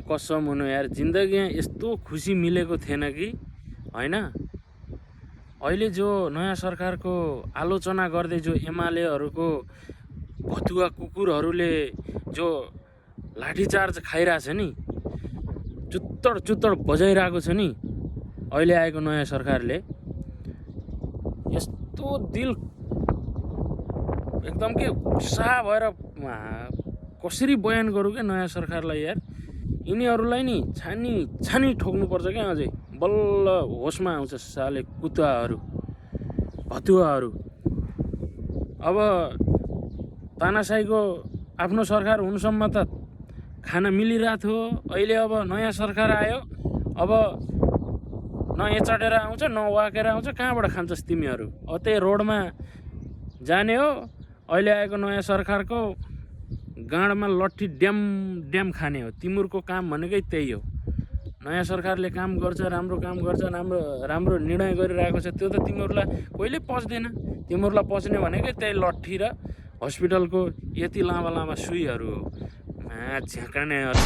कसम हुनु यार, जिन्दगीमा यस्तो खुसी मिलेको थिएन कि हैन। अहिले जो नयाँ सरकारको आलोचना गर्दै जो एमालेहरूको भतुवा कुकुरहरूले जो लाठीचार्ज खाइरहेछ नि, चुत्तड बजाइरहेको छ नि अहिले आएको नयाँ सरकारले, यस्तो दिल एकदम के उत्साह भएर कसरी बयान गरौँ क्या नयाँ सरकारलाई यार। यिनीहरूलाई नि छानी ठोक्नुपर्छ क्या अझै, बल्ल होसमा आउँछ साले कुत्ताहरू भतुवाहरू। अब तानाशाहीको आफ्नो सरकार हुनुसम्म त खाना मिलिरहेको थियो, अहिले अब नयाँ सरकार आयो, अब न चटेर आउँछ न वाकेर आउँछ, कहाँबाट खान्छस् तिमीहरू? अब त्यही रोडमा जाने हो। अहिले आएको नयाँ सरकारको गाँडमा लट्ठी ड्याम खाने हो। तिमीहरूको काम भनेकै त्यही हो। नयाँ सरकारले काम गर्छ, राम्रो काम गर्छ, राम्रो निर्णय गरिरहेको छ, त्यो त तिमीहरूलाई कहिले पच्दैन। तिमीहरूलाई पच्ने भनेकै त्यही लट्ठी र हस्पिटलको यति लामा सुईहरू हो। झ्याकानेहरू